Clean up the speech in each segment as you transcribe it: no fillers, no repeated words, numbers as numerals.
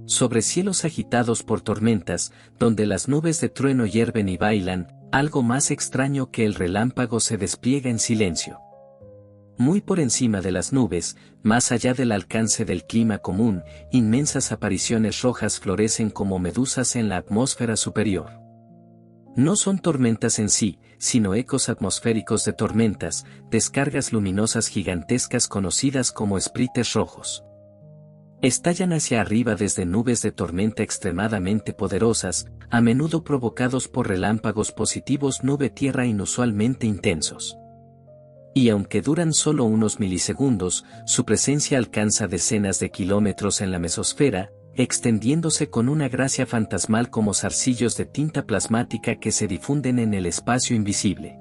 Sobre cielos agitados por tormentas, donde las nubes de trueno hierven y bailan, algo más extraño que el relámpago se despliega en silencio. Muy por encima de las nubes, más allá del alcance del clima común, inmensas apariciones rojas florecen como medusas en la atmósfera superior. No son tormentas en sí, sino ecos atmosféricos de tormentas, descargas luminosas gigantescas conocidas como esprites rojos. Estallan hacia arriba desde nubes de tormenta extremadamente poderosas, a menudo provocados por relámpagos positivos nube-tierra inusualmente intensos. Y aunque duran solo unos milisegundos, su presencia alcanza decenas de kilómetros en la mesosfera, extendiéndose con una gracia fantasmal como zarcillos de tinta plasmática que se difunden en el espacio invisible.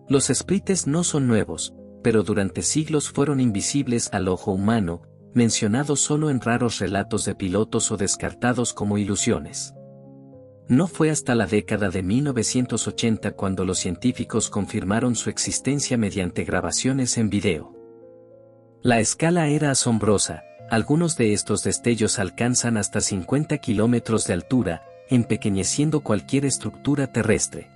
Los esprites no son nuevos, pero durante siglos fueron invisibles al ojo humano, mencionados solo en raros relatos de pilotos o descartados como ilusiones. No fue hasta la década de 1980 cuando los científicos confirmaron su existencia mediante grabaciones en video. La escala era asombrosa, algunos de estos destellos alcanzan hasta 50 kilómetros de altura, empequeñeciendo cualquier estructura terrestre.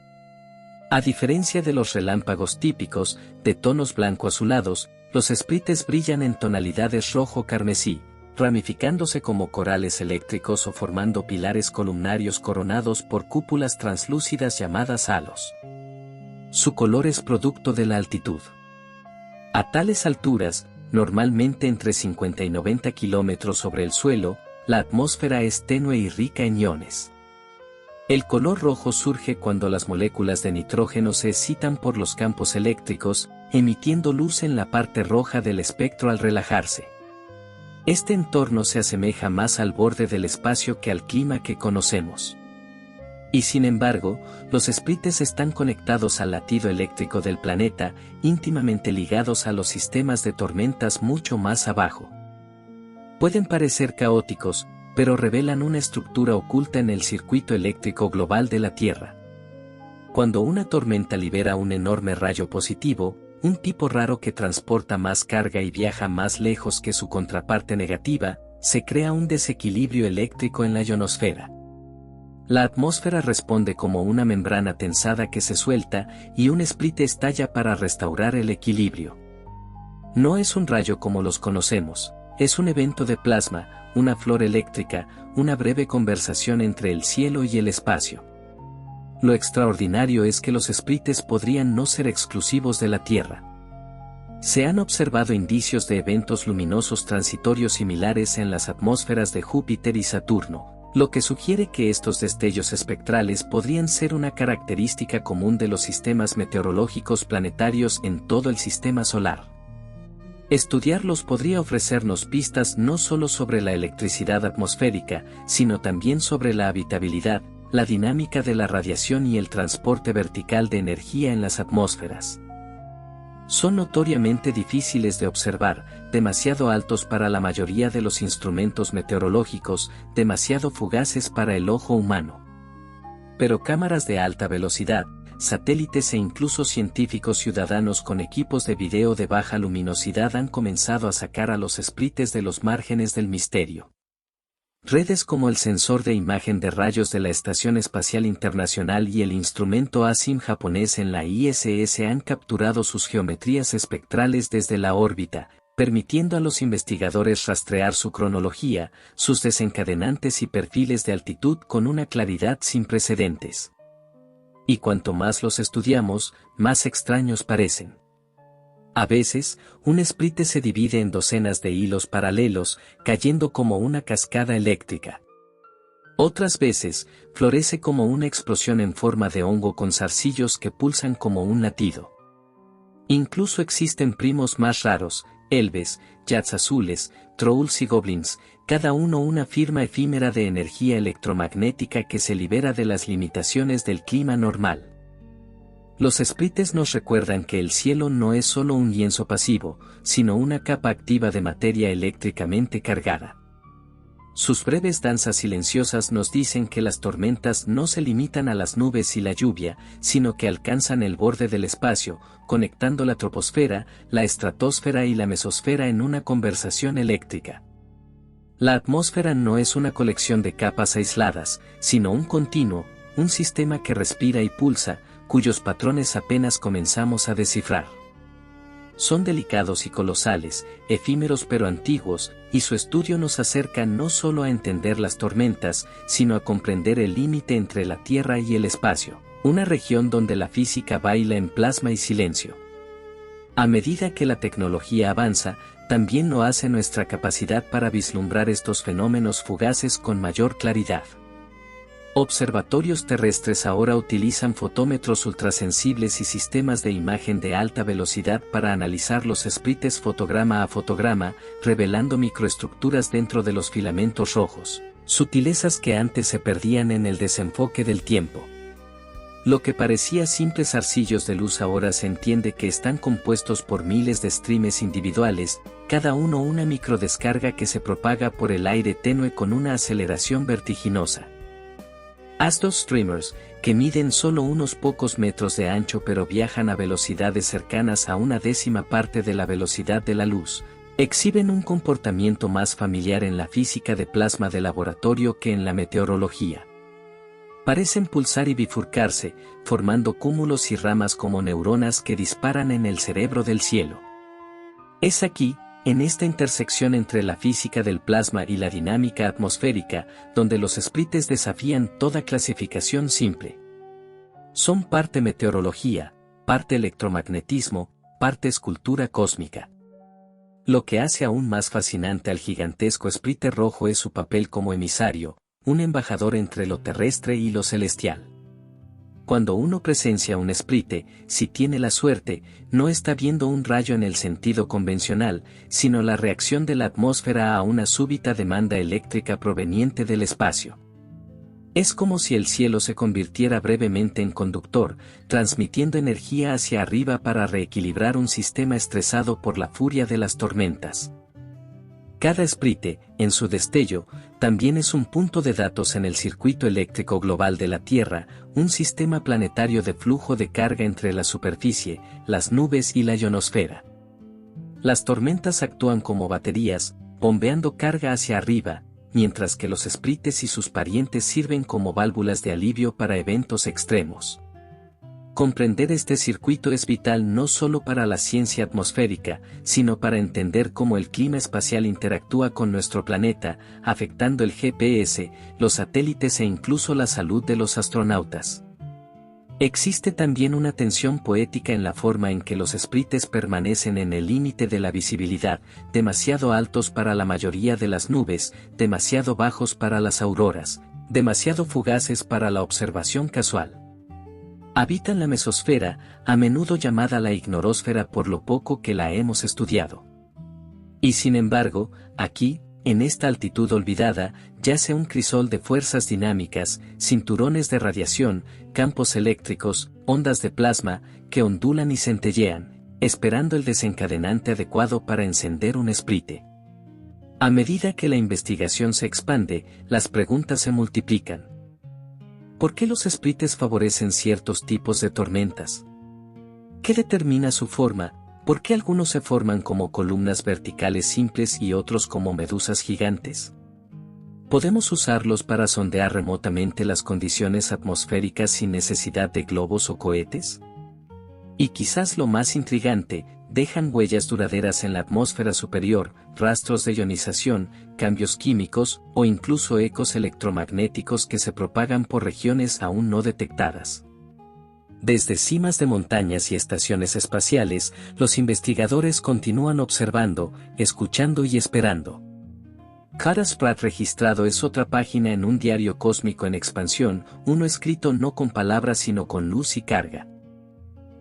A diferencia de los relámpagos típicos, de tonos blanco-azulados, los esprites brillan en tonalidades rojo-carmesí, ramificándose como corales eléctricos o formando pilares columnarios coronados por cúpulas translúcidas llamadas halos. Su color es producto de la altitud. A tales alturas, normalmente entre 50 y 90 kilómetros sobre el suelo, la atmósfera es tenue y rica en iones. El color rojo surge cuando las moléculas de nitrógeno se excitan por los campos eléctricos, emitiendo luz en la parte roja del espectro al relajarse. Este entorno se asemeja más al borde del espacio que al clima que conocemos. Y sin embargo, los esprites están conectados al latido eléctrico del planeta, íntimamente ligados a los sistemas de tormentas mucho más abajo. Pueden parecer caóticos, pero revelan una estructura oculta en el circuito eléctrico global de la Tierra. Cuando una tormenta libera un enorme rayo positivo, un tipo raro que transporta más carga y viaja más lejos que su contraparte negativa, se crea un desequilibrio eléctrico en la ionosfera. La atmósfera responde como una membrana tensada que se suelta y un esprite estalla para restaurar el equilibrio. No es un rayo como los conocemos, es un evento de plasma, una flor eléctrica, una breve conversación entre el cielo y el espacio. Lo extraordinario es que los esprites podrían no ser exclusivos de la Tierra. Se han observado indicios de eventos luminosos transitorios similares en las atmósferas de Júpiter y Saturno, lo que sugiere que estos destellos espectrales podrían ser una característica común de los sistemas meteorológicos planetarios en todo el sistema solar. Estudiarlos podría ofrecernos pistas no solo sobre la electricidad atmosférica, sino también sobre la habitabilidad, la dinámica de la radiación y el transporte vertical de energía en las atmósferas. Son notoriamente difíciles de observar, demasiado altos para la mayoría de los instrumentos meteorológicos, demasiado fugaces para el ojo humano. Pero cámaras de alta velocidad, satélites e incluso científicos ciudadanos con equipos de video de baja luminosidad han comenzado a sacar a los esprites de los márgenes del misterio. Redes como el sensor de imagen de rayos de la Estación Espacial Internacional y el instrumento ASIM japonés en la ISS han capturado sus geometrías espectrales desde la órbita, permitiendo a los investigadores rastrear su cronología, sus desencadenantes y perfiles de altitud con una claridad sin precedentes. Y cuanto más los estudiamos, más extraños parecen. A veces, un esprite se divide en docenas de hilos paralelos, cayendo como una cascada eléctrica. Otras veces, florece como una explosión en forma de hongo con zarcillos que pulsan como un latido. Incluso existen primos más raros, elves, jets azules, trolls y goblins, cada uno una firma efímera de energía electromagnética que se libera de las limitaciones del clima normal. Los esprites nos recuerdan que el cielo no es solo un lienzo pasivo, sino una capa activa de materia eléctricamente cargada. Sus breves danzas silenciosas nos dicen que las tormentas no se limitan a las nubes y la lluvia, sino que alcanzan el borde del espacio, conectando la troposfera, la estratosfera y la mesosfera en una conversación eléctrica. La atmósfera no es una colección de capas aisladas, sino un continuo, un sistema que respira y pulsa, cuyos patrones apenas comenzamos a descifrar. Son delicados y colosales, efímeros pero antiguos, y su estudio nos acerca no solo a entender las tormentas, sino a comprender el límite entre la Tierra y el espacio, una región donde la física baila en plasma y silencio. A medida que la tecnología avanza, también lo hace nuestra capacidad para vislumbrar estos fenómenos fugaces con mayor claridad. Observatorios terrestres ahora utilizan fotómetros ultrasensibles y sistemas de imagen de alta velocidad para analizar los sprites fotograma a fotograma, revelando microestructuras dentro de los filamentos rojos, sutilezas que antes se perdían en el desenfoque del tiempo. Lo que parecía simples arcillos de luz ahora se entiende que están compuestos por miles de streams individuales, cada uno una microdescarga que se propaga por el aire tenue con una aceleración vertiginosa. Estos streamers, que miden solo unos pocos metros de ancho pero viajan a velocidades cercanas a una décima parte de la velocidad de la luz, exhiben un comportamiento más familiar en la física de plasma de laboratorio que en la meteorología. Parecen pulsar y bifurcarse, formando cúmulos y ramas como neuronas que disparan en el cerebro del cielo. Es aquí, en esta intersección entre la física del plasma y la dinámica atmosférica, donde los sprites desafían toda clasificación simple. Son parte meteorología, parte electromagnetismo, parte escultura cósmica. Lo que hace aún más fascinante al gigantesco sprite rojo es su papel como emisario, un embajador entre lo terrestre y lo celestial. Cuando uno presencia un sprite, si tiene la suerte, no está viendo un rayo en el sentido convencional, sino la reacción de la atmósfera a una súbita demanda eléctrica proveniente del espacio. Es como si el cielo se convirtiera brevemente en conductor, transmitiendo energía hacia arriba para reequilibrar un sistema estresado por la furia de las tormentas. Cada sprite, en su destello, también es un punto de datos en el circuito eléctrico global de la Tierra, un sistema planetario de flujo de carga entre la superficie, las nubes y la ionosfera. Las tormentas actúan como baterías, bombeando carga hacia arriba, mientras que los sprites y sus parientes sirven como válvulas de alivio para eventos extremos. Comprender este circuito es vital no solo para la ciencia atmosférica, sino para entender cómo el clima espacial interactúa con nuestro planeta, afectando el GPS, los satélites e incluso la salud de los astronautas. Existe también una tensión poética en la forma en que los sprites permanecen en el límite de la visibilidad, demasiado altos para la mayoría de las nubes, demasiado bajos para las auroras, demasiado fugaces para la observación casual. Habitan la mesosfera, a menudo llamada la ignorósfera por lo poco que la hemos estudiado. Y sin embargo, aquí, en esta altitud olvidada, yace un crisol de fuerzas dinámicas, cinturones de radiación, campos eléctricos, ondas de plasma, que ondulan y centellean, esperando el desencadenante adecuado para encender un sprite. A medida que la investigación se expande, las preguntas se multiplican. ¿Por qué los sprites favorecen ciertos tipos de tormentas? ¿Qué determina su forma? ¿Por qué algunos se forman como columnas verticales simples y otros como medusas gigantes? ¿Podemos usarlos para sondear remotamente las condiciones atmosféricas sin necesidad de globos o cohetes? Y quizás lo más intrigante, dejan huellas duraderas en la atmósfera superior, rastros de ionización, cambios químicos o incluso ecos electromagnéticos que se propagan por regiones aún no detectadas. Desde cimas de montañas y estaciones espaciales, los investigadores continúan observando, escuchando y esperando. Cada sprite registrado es otra página en un diario cósmico en expansión, uno escrito no con palabras sino con luz y carga.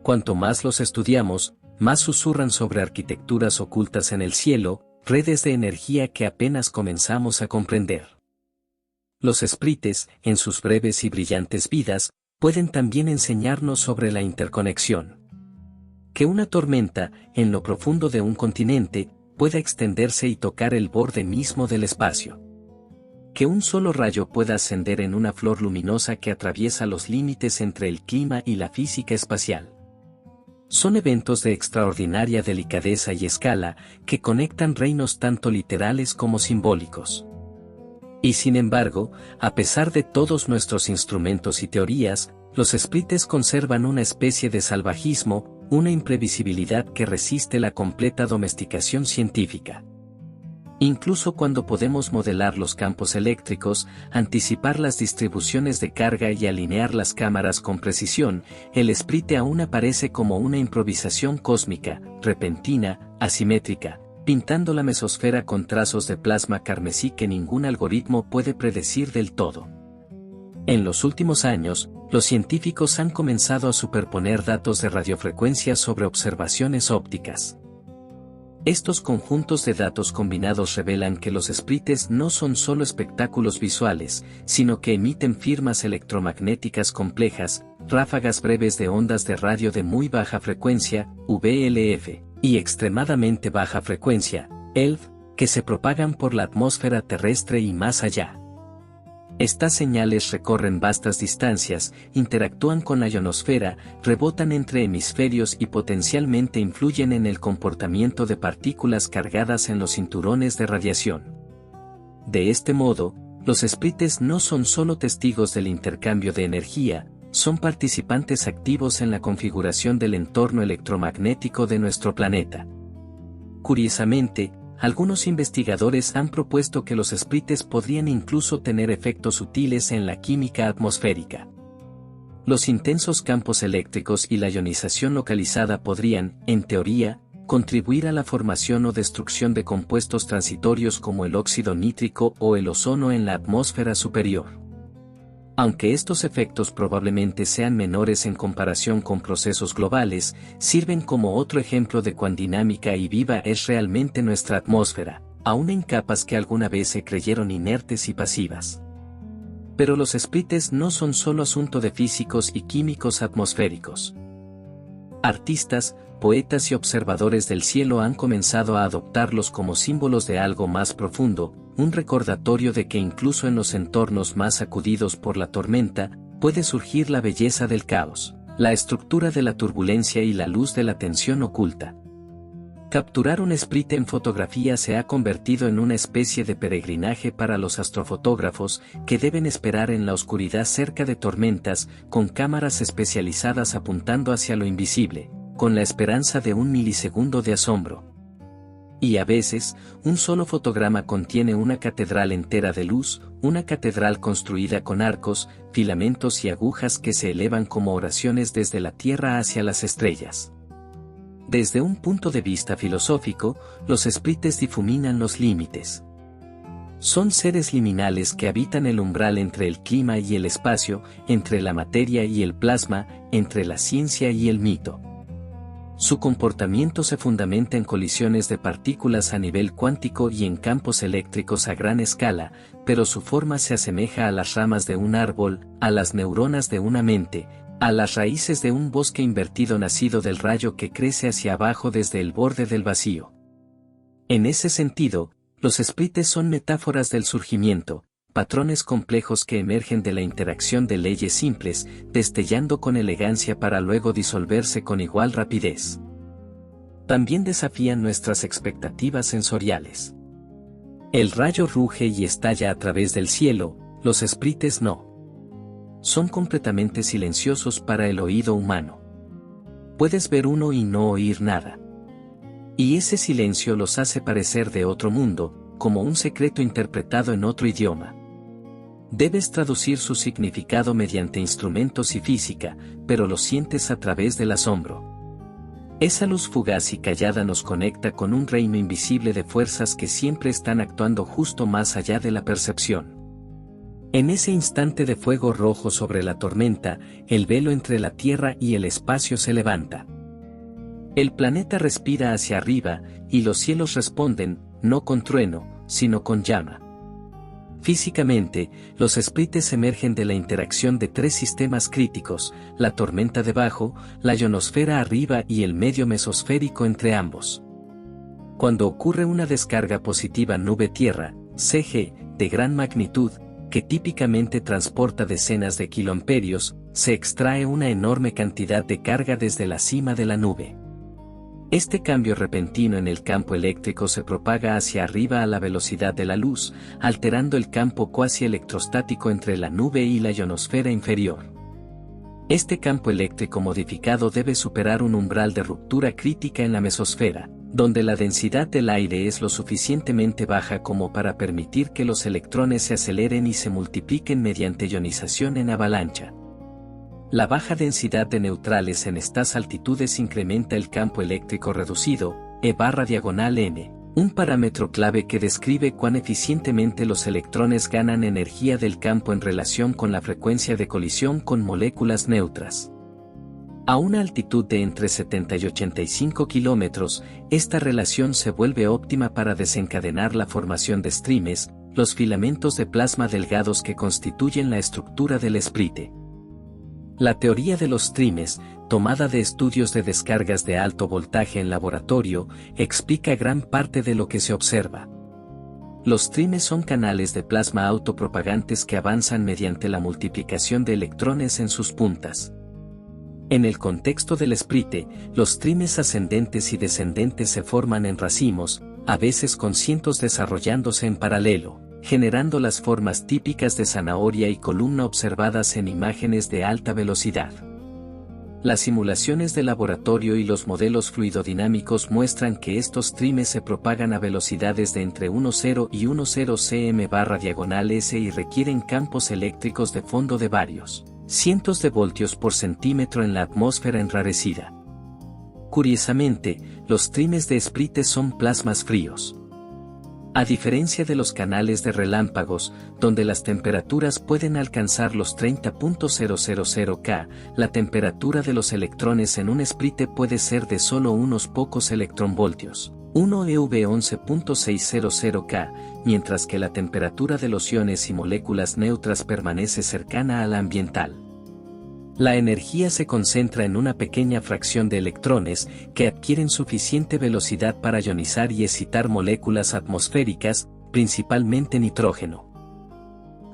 Cuanto más los estudiamos, más susurran sobre arquitecturas ocultas en el cielo, redes de energía que apenas comenzamos a comprender. Los sprites, en sus breves y brillantes vidas, pueden también enseñarnos sobre la interconexión. Que una tormenta, en lo profundo de un continente, pueda extenderse y tocar el borde mismo del espacio. Que un solo rayo pueda ascender en una flor luminosa que atraviesa los límites entre el clima y la física espacial. Son eventos de extraordinaria delicadeza y escala que conectan reinos tanto literales como simbólicos. Y sin embargo, a pesar de todos nuestros instrumentos y teorías, los sprites conservan una especie de salvajismo, una imprevisibilidad que resiste la completa domesticación científica. Incluso cuando podemos modelar los campos eléctricos, anticipar las distribuciones de carga y alinear las cámaras con precisión, el sprite aún aparece como una improvisación cósmica, repentina, asimétrica, pintando la mesosfera con trazos de plasma carmesí que ningún algoritmo puede predecir del todo. En los últimos años, los científicos han comenzado a superponer datos de radiofrecuencia sobre observaciones ópticas. Estos conjuntos de datos combinados revelan que los sprites no son solo espectáculos visuales, sino que emiten firmas electromagnéticas complejas, ráfagas breves de ondas de radio de muy baja frecuencia, VLF, y extremadamente baja frecuencia, ELF, que se propagan por la atmósfera terrestre y más allá. Estas señales recorren vastas distancias, interactúan con la ionosfera, rebotan entre hemisferios y potencialmente influyen en el comportamiento de partículas cargadas en los cinturones de radiación. De este modo, los sprites no son solo testigos del intercambio de energía, son participantes activos en la configuración del entorno electromagnético de nuestro planeta. Curiosamente, algunos investigadores han propuesto que los sprites podrían incluso tener efectos sutiles en la química atmosférica. Los intensos campos eléctricos y la ionización localizada podrían, en teoría, contribuir a la formación o destrucción de compuestos transitorios como el óxido nítrico o el ozono en la atmósfera superior. Aunque estos efectos probablemente sean menores en comparación con procesos globales, sirven como otro ejemplo de cuán dinámica y viva es realmente nuestra atmósfera, aún en capas que alguna vez se creyeron inertes y pasivas. Pero los sprites no son solo asunto de físicos y químicos atmosféricos. Artistas, poetas y observadores del cielo han comenzado a adoptarlos como símbolos de algo más profundo, un recordatorio de que incluso en los entornos más sacudidos por la tormenta, puede surgir la belleza del caos, la estructura de la turbulencia y la luz de la tensión oculta. Capturar un sprite en fotografía se ha convertido en una especie de peregrinaje para los astrofotógrafos que deben esperar en la oscuridad cerca de tormentas, con cámaras especializadas apuntando hacia lo invisible, con la esperanza de un milisegundo de asombro. Y a veces, un solo fotograma contiene una catedral entera de luz, una catedral construida con arcos, filamentos y agujas que se elevan como oraciones desde la Tierra hacia las estrellas. Desde un punto de vista filosófico, los sprites difuminan los límites. Son seres liminales que habitan el umbral entre el clima y el espacio, entre la materia y el plasma, entre la ciencia y el mito. Su comportamiento se fundamenta en colisiones de partículas a nivel cuántico y en campos eléctricos a gran escala, pero su forma se asemeja a las ramas de un árbol, a las neuronas de una mente, a las raíces de un bosque invertido nacido del rayo que crece hacia abajo desde el borde del vacío. En ese sentido, los sprites son metáforas del surgimiento, patrones complejos que emergen de la interacción de leyes simples, destellando con elegancia para luego disolverse con igual rapidez. También desafían nuestras expectativas sensoriales. El rayo ruge y estalla a través del cielo, los sprites no. Son completamente silenciosos para el oído humano. Puedes ver uno y no oír nada. Y ese silencio los hace parecer de otro mundo, como un secreto interpretado en otro idioma. Debes traducir su significado mediante instrumentos y física, pero lo sientes a través del asombro. Esa luz fugaz y callada nos conecta con un reino invisible de fuerzas que siempre están actuando justo más allá de la percepción. En ese instante de fuego rojo sobre la tormenta, el velo entre la Tierra y el espacio se levanta. El planeta respira hacia arriba, y los cielos responden, no con trueno, sino con llama. Físicamente, los sprites emergen de la interacción de tres sistemas críticos, la tormenta debajo, la ionosfera arriba y el medio mesosférico entre ambos. Cuando ocurre una descarga positiva nube-tierra, CG, de gran magnitud, que típicamente transporta decenas de kiloamperios, se extrae una enorme cantidad de carga desde la cima de la nube. Este cambio repentino en el campo eléctrico se propaga hacia arriba a la velocidad de la luz, alterando el campo cuasi electrostático entre la nube y la ionosfera inferior. Este campo eléctrico modificado debe superar un umbral de ruptura crítica en la mesosfera, donde la densidad del aire es lo suficientemente baja como para permitir que los electrones se aceleren y se multipliquen mediante ionización en avalancha. La baja densidad de neutrales en estas altitudes incrementa el campo eléctrico reducido, E/n, un parámetro clave que describe cuán eficientemente los electrones ganan energía del campo en relación con la frecuencia de colisión con moléculas neutras. A una altitud de entre 70 y 85 kilómetros, esta relación se vuelve óptima para desencadenar la formación de streams, los filamentos de plasma delgados que constituyen la estructura del esprite. La teoría de los streams, tomada de estudios de descargas de alto voltaje en laboratorio, explica gran parte de lo que se observa. Los streams son canales de plasma autopropagantes que avanzan mediante la multiplicación de electrones en sus puntas. En el contexto del esprite, los streams ascendentes y descendentes se forman en racimos, a veces con cientos desarrollándose en paralelo, generando las formas típicas de zanahoria y columna observadas en imágenes de alta velocidad. Las simulaciones de laboratorio y los modelos fluidodinámicos muestran que estos streams se propagan a velocidades de entre 1,0 y 1,0 cm/s y requieren campos eléctricos de fondo de varios cientos de voltios por centímetro en la atmósfera enrarecida. Curiosamente, los streams de esprite son plasmas fríos. A diferencia de los canales de relámpagos, donde las temperaturas pueden alcanzar los 30.000 K, la temperatura de los electrones en un esprite puede ser de solo unos pocos electronvoltios, 1 eV 11.600 K, mientras que la temperatura de los iones y moléculas neutras permanece cercana a la ambiental. La energía se concentra en una pequeña fracción de electrones que adquieren suficiente velocidad para ionizar y excitar moléculas atmosféricas, principalmente nitrógeno.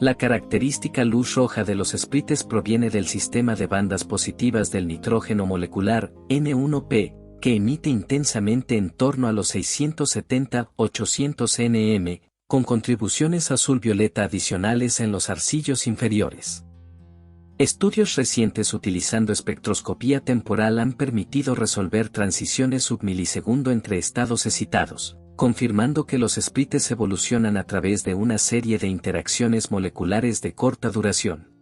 La característica luz roja de los esprites proviene del sistema de bandas positivas del nitrógeno molecular, N1P, que emite intensamente en torno a los 670-800 nm, con contribuciones azul-violeta adicionales en los arcillos inferiores. Estudios recientes utilizando espectroscopía temporal han permitido resolver transiciones submilisegundo entre estados excitados, confirmando que los esprites evolucionan a través de una serie de interacciones moleculares de corta duración.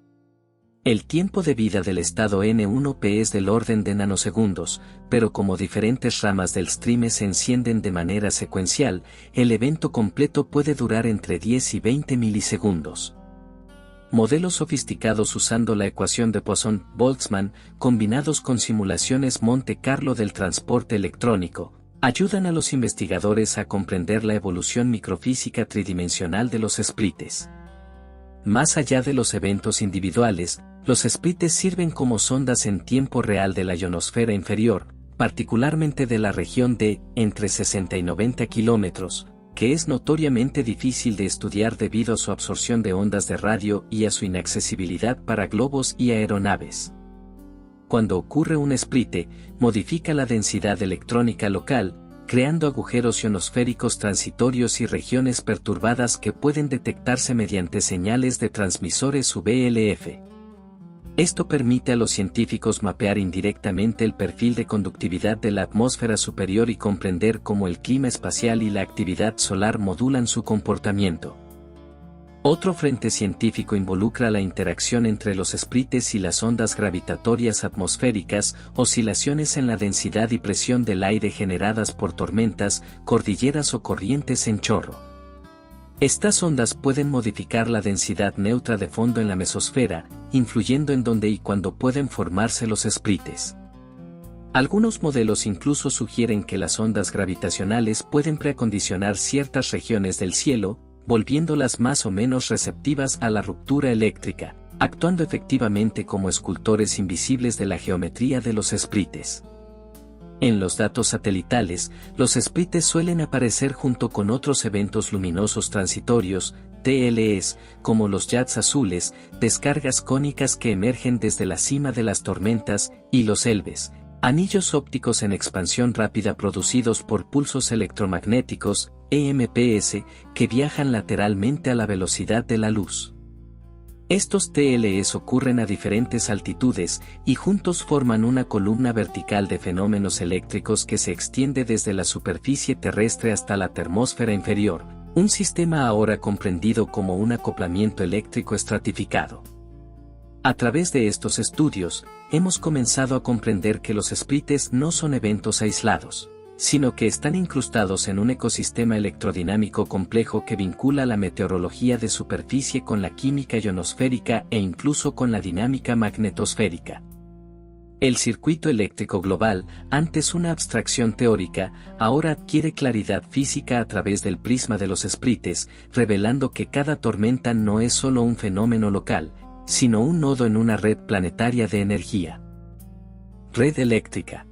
El tiempo de vida del estado N1P es del orden de nanosegundos, pero como diferentes ramas del stream se encienden de manera secuencial, el evento completo puede durar entre 10 y 20 milisegundos. Modelos sofisticados usando la ecuación de Poisson-Boltzmann, combinados con simulaciones Monte Carlo del transporte electrónico, ayudan a los investigadores a comprender la evolución microfísica tridimensional de los esprites. Más allá de los eventos individuales, los esprites sirven como sondas en tiempo real de la ionosfera inferior, particularmente de la región de entre 60 y 90 kilómetros, que es notoriamente difícil de estudiar debido a su absorción de ondas de radio y a su inaccesibilidad para globos y aeronaves. Cuando ocurre un esprite, modifica la densidad electrónica local, creando agujeros ionosféricos transitorios y regiones perturbadas que pueden detectarse mediante señales de transmisores VLF. Esto permite a los científicos mapear indirectamente el perfil de conductividad de la atmósfera superior y comprender cómo el clima espacial y la actividad solar modulan su comportamiento. Otro frente científico involucra la interacción entre los esprites y las ondas gravitatorias atmosféricas, oscilaciones en la densidad y presión del aire generadas por tormentas, cordilleras o corrientes en chorro. Estas ondas pueden modificar la densidad neutra de fondo en la mesosfera, influyendo en dónde y cuándo pueden formarse los esprites. Algunos modelos incluso sugieren que las ondas gravitacionales pueden preacondicionar ciertas regiones del cielo, volviéndolas más o menos receptivas a la ruptura eléctrica, actuando efectivamente como escultores invisibles de la geometría de los esprites. En los datos satelitales, los esprites suelen aparecer junto con otros eventos luminosos transitorios, TLEs, como los jets azules, descargas cónicas que emergen desde la cima de las tormentas, y los ELVEs, anillos ópticos en expansión rápida producidos por pulsos electromagnéticos, EMPs, que viajan lateralmente a la velocidad de la luz. Estos TLEs ocurren a diferentes altitudes y juntos forman una columna vertical de fenómenos eléctricos que se extiende desde la superficie terrestre hasta la termósfera inferior, un sistema ahora comprendido como un acoplamiento eléctrico estratificado. A través de estos estudios, hemos comenzado a comprender que los sprites no son eventos aislados, sino que están incrustados en un ecosistema electrodinámico complejo que vincula la meteorología de superficie con la química ionosférica e incluso con la dinámica magnetosférica. El circuito eléctrico global, antes una abstracción teórica, ahora adquiere claridad física a través del prisma de los sprites, revelando que cada tormenta no es solo un fenómeno local, sino un nodo en una red planetaria de energía. Red eléctrica.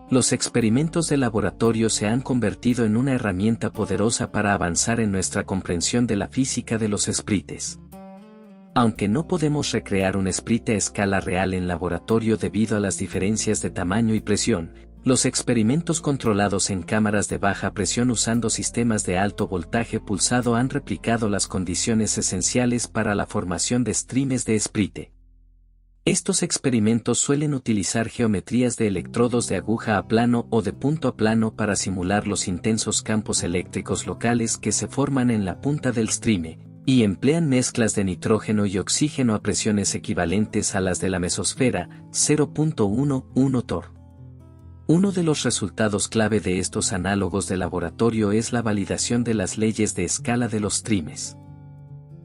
Los experimentos de laboratorio se han convertido en una herramienta poderosa para avanzar en nuestra comprensión de la física de los sprites. Aunque no podemos recrear un sprite a escala real en laboratorio debido a las diferencias de tamaño y presión, los experimentos controlados en cámaras de baja presión usando sistemas de alto voltaje pulsado han replicado las condiciones esenciales para la formación de streams de sprite. Estos experimentos suelen utilizar geometrías de electrodos de aguja a plano o de punto a plano para simular los intensos campos eléctricos locales que se forman en la punta del stream, y emplean mezclas de nitrógeno y oxígeno a presiones equivalentes a las de la mesosfera, 0.11 torr. Uno de los resultados clave de estos análogos de laboratorio es la validación de las leyes de escala de los streams.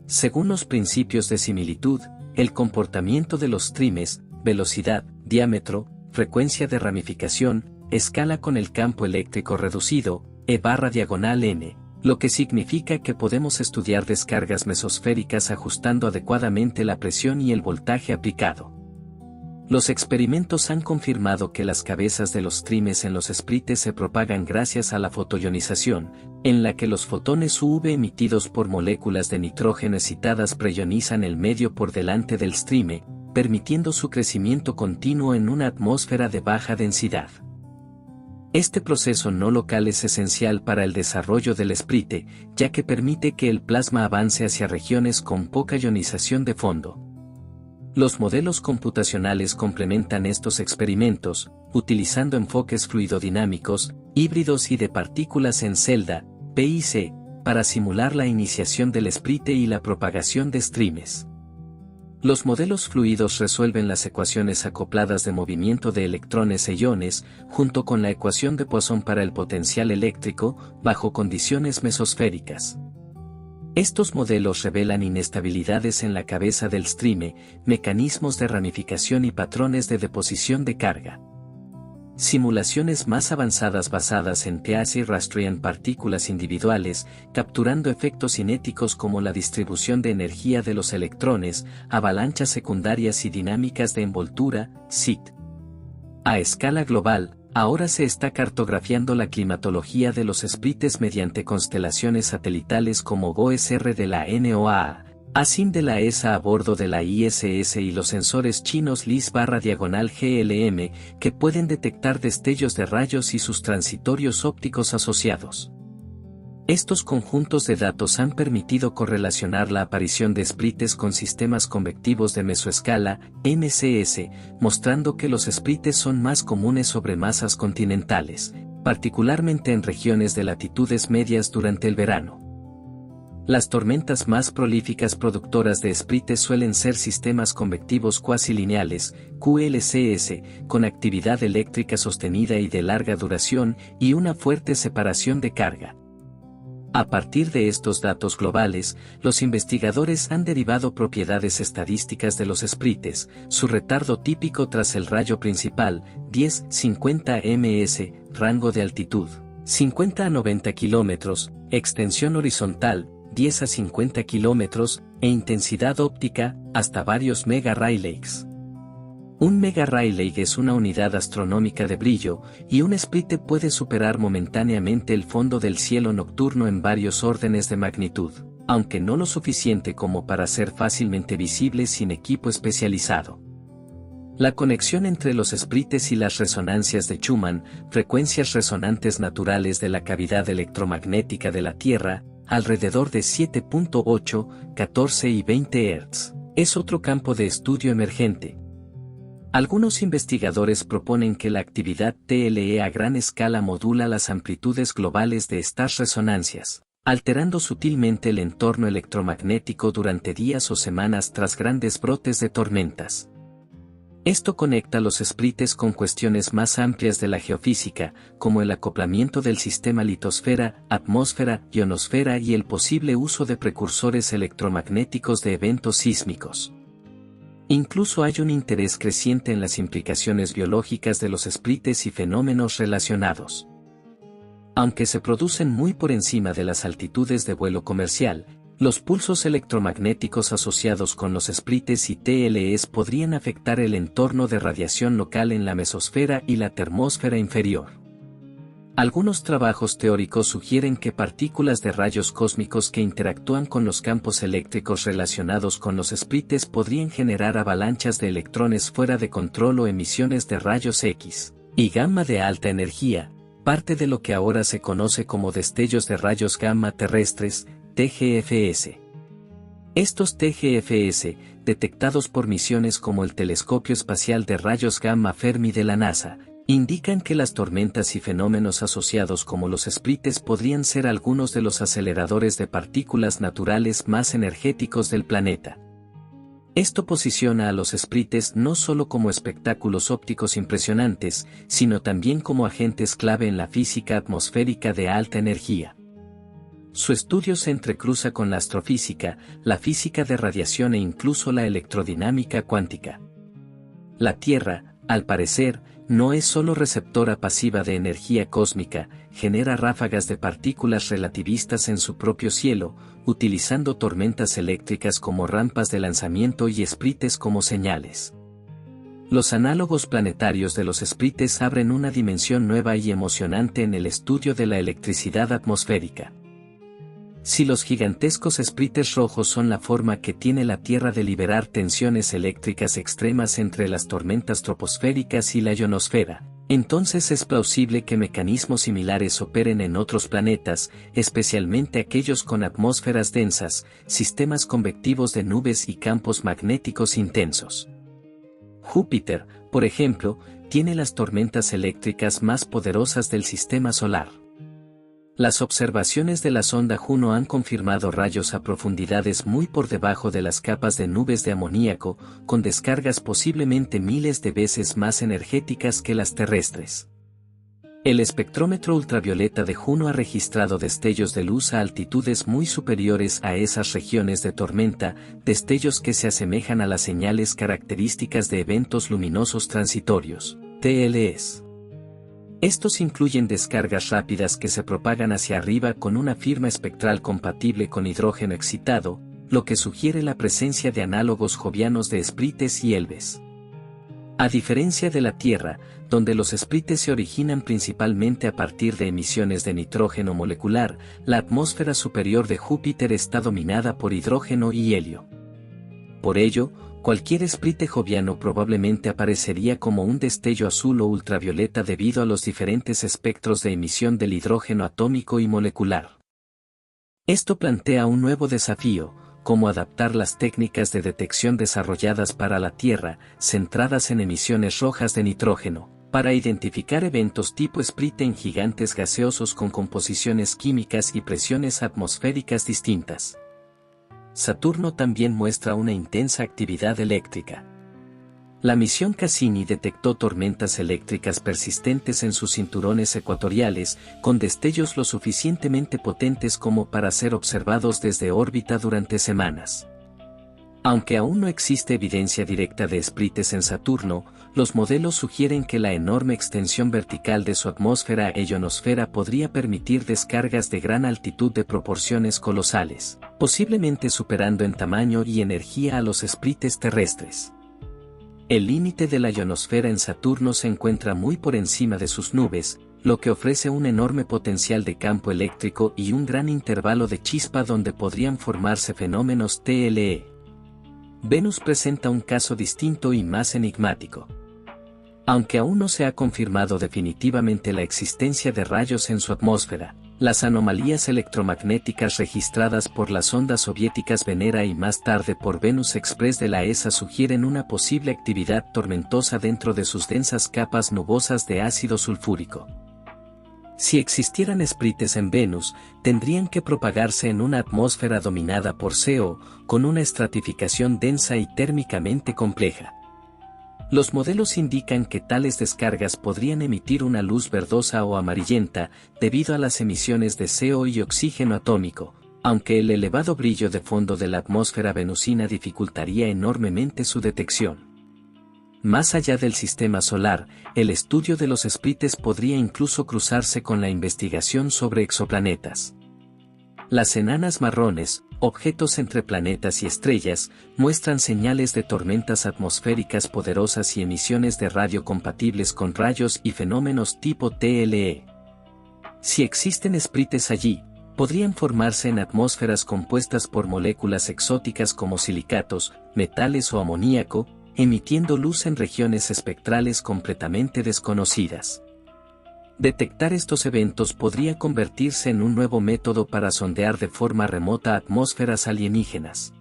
Según los principios de similitud, el comportamiento de los streams, velocidad, diámetro, frecuencia de ramificación, escala con el campo eléctrico reducido, E/n, lo que significa que podemos estudiar descargas mesosféricas ajustando adecuadamente la presión y el voltaje aplicado. Los experimentos han confirmado que las cabezas de los streams en los sprites se propagan gracias a la fotoionización, en la que los fotones UV emitidos por moléculas de nitrógeno excitadas preionizan el medio por delante del stream, permitiendo su crecimiento continuo en una atmósfera de baja densidad. Este proceso no local es esencial para el desarrollo del sprite, ya que permite que el plasma avance hacia regiones con poca ionización de fondo. Los modelos computacionales complementan estos experimentos, utilizando enfoques fluidodinámicos, híbridos y de partículas en celda, PIC, para simular la iniciación del sprite y la propagación de streams. Los modelos fluidos resuelven las ecuaciones acopladas de movimiento de electrones e iones, junto con la ecuación de Poisson para el potencial eléctrico, bajo condiciones mesosféricas. Estos modelos revelan inestabilidades en la cabeza del stream, mecanismos de ramificación y patrones de deposición de carga. Simulaciones más avanzadas basadas en TAC rastrean partículas individuales, capturando efectos cinéticos como la distribución de energía de los electrones, avalanchas secundarias y dinámicas de envoltura, SIT. A escala global, ahora se está cartografiando la climatología de los sprites mediante constelaciones satelitales como GOES-R de la NOAA, ASIM de la ESA a bordo de la ISS y los sensores chinos LIS/GLM, que pueden detectar destellos de rayos y sus transitorios ópticos asociados. Estos conjuntos de datos han permitido correlacionar la aparición de sprites con sistemas convectivos de mesoescala, MCS, mostrando que los sprites son más comunes sobre masas continentales, particularmente en regiones de latitudes medias durante el verano. Las tormentas más prolíficas productoras de sprites suelen ser sistemas convectivos cuasilineales, QLCS, con actividad eléctrica sostenida y de larga duración y una fuerte separación de carga. A partir de estos datos globales, los investigadores han derivado propiedades estadísticas de los sprites, su retardo típico tras el rayo principal, 10-50 ms, rango de altitud, 50 a 90 km, extensión horizontal, 10 a 50 km, e intensidad óptica, hasta varios mega-Raylakes. Un mega-Rayleigh es una unidad astronómica de brillo, y un sprite puede superar momentáneamente el fondo del cielo nocturno en varios órdenes de magnitud, aunque no lo suficiente como para ser fácilmente visible sin equipo especializado. La conexión entre los sprites y las resonancias de Schumann, frecuencias resonantes naturales de la cavidad electromagnética de la Tierra, alrededor de 7.8, 14 y 20 Hz, es otro campo de estudio emergente. Algunos investigadores proponen que la actividad TLE a gran escala modula las amplitudes globales de estas resonancias, alterando sutilmente el entorno electromagnético durante días o semanas tras grandes brotes de tormentas. Esto conecta los sprites con cuestiones más amplias de la geofísica, como el acoplamiento del sistema litosfera, atmósfera, ionosfera y el posible uso de precursores electromagnéticos de eventos sísmicos. Incluso hay un interés creciente en las implicaciones biológicas de los sprites y fenómenos relacionados. Aunque se producen muy por encima de las altitudes de vuelo comercial, los pulsos electromagnéticos asociados con los sprites y TLEs podrían afectar el entorno de radiación local en la mesosfera y la termósfera inferior. Algunos trabajos teóricos sugieren que partículas de rayos cósmicos que interactúan con los campos eléctricos relacionados con los sprites podrían generar avalanchas de electrones fuera de control o emisiones de rayos X y gamma de alta energía, parte de lo que ahora se conoce como destellos de rayos gamma terrestres, TGFS. Estos TGFS, detectados por misiones como el Telescopio Espacial de Rayos Gamma Fermi de la NASA, indican que las tormentas y fenómenos asociados como los sprites podrían ser algunos de los aceleradores de partículas naturales más energéticos del planeta. Esto posiciona a los sprites no solo como espectáculos ópticos impresionantes, sino también como agentes clave en la física atmosférica de alta energía. Su estudio se entrecruza con la astrofísica, la física de radiación e incluso la electrodinámica cuántica. La Tierra, al parecer, no es solo receptora pasiva de energía cósmica, genera ráfagas de partículas relativistas en su propio cielo, utilizando tormentas eléctricas como rampas de lanzamiento y sprites como señales. Los análogos planetarios de los sprites abren una dimensión nueva y emocionante en el estudio de la electricidad atmosférica. Si los gigantescos sprites rojos son la forma que tiene la Tierra de liberar tensiones eléctricas extremas entre las tormentas troposféricas y la ionosfera, entonces es plausible que mecanismos similares operen en otros planetas, especialmente aquellos con atmósferas densas, sistemas convectivos de nubes y campos magnéticos intensos. Júpiter, por ejemplo, tiene las tormentas eléctricas más poderosas del sistema solar. Las observaciones de la sonda Juno han confirmado rayos a profundidades muy por debajo de las capas de nubes de amoníaco, con descargas posiblemente miles de veces más energéticas que las terrestres. El espectrómetro ultravioleta de Juno ha registrado destellos de luz a altitudes muy superiores a esas regiones de tormenta, destellos que se asemejan a las señales características de eventos luminosos transitorios, TLEs. Estos incluyen descargas rápidas que se propagan hacia arriba con una firma espectral compatible con hidrógeno excitado, lo que sugiere la presencia de análogos jovianos de sprites y elves. A diferencia de la Tierra, donde los sprites se originan principalmente a partir de emisiones de nitrógeno molecular, la atmósfera superior de Júpiter está dominada por hidrógeno y helio. Por ello, cualquier sprite joviano probablemente aparecería como un destello azul o ultravioleta debido a los diferentes espectros de emisión del hidrógeno atómico y molecular. Esto plantea un nuevo desafío, cómo adaptar las técnicas de detección desarrolladas para la Tierra, centradas en emisiones rojas de nitrógeno, para identificar eventos tipo sprite en gigantes gaseosos con composiciones químicas y presiones atmosféricas distintas. Saturno también muestra una intensa actividad eléctrica. La misión Cassini detectó tormentas eléctricas persistentes en sus cinturones ecuatoriales, con destellos lo suficientemente potentes como para ser observados desde órbita durante semanas. Aunque aún no existe evidencia directa de sprites en Saturno, los modelos sugieren que la enorme extensión vertical de su atmósfera e ionosfera podría permitir descargas de gran altitud de proporciones colosales, posiblemente superando en tamaño y energía a los sprites terrestres. El límite de la ionosfera en Saturno se encuentra muy por encima de sus nubes, lo que ofrece un enorme potencial de campo eléctrico y un gran intervalo de chispa donde podrían formarse fenómenos TLE. Venus presenta un caso distinto y más enigmático. Aunque aún no se ha confirmado definitivamente la existencia de rayos en su atmósfera, las anomalías electromagnéticas registradas por las ondas soviéticas Venera y más tarde por Venus Express de la ESA sugieren una posible actividad tormentosa dentro de sus densas capas nubosas de ácido sulfúrico. Si existieran esprites en Venus, tendrían que propagarse en una atmósfera dominada por CO, con una estratificación densa y térmicamente compleja. Los modelos indican que tales descargas podrían emitir una luz verdosa o amarillenta debido a las emisiones de CO y oxígeno atómico, aunque el elevado brillo de fondo de la atmósfera venusina dificultaría enormemente su detección. Más allá del sistema solar, el estudio de los esprites podría incluso cruzarse con la investigación sobre exoplanetas. Las enanas marrones, objetos entre planetas y estrellas, muestran señales de tormentas atmosféricas poderosas y emisiones de radio compatibles con rayos y fenómenos tipo TLE. Si existen esprites allí, podrían formarse en atmósferas compuestas por moléculas exóticas como silicatos, metales o amoníaco, emitiendo luz en regiones espectrales completamente desconocidas. Detectar estos eventos podría convertirse en un nuevo método para sondear de forma remota atmósferas alienígenas.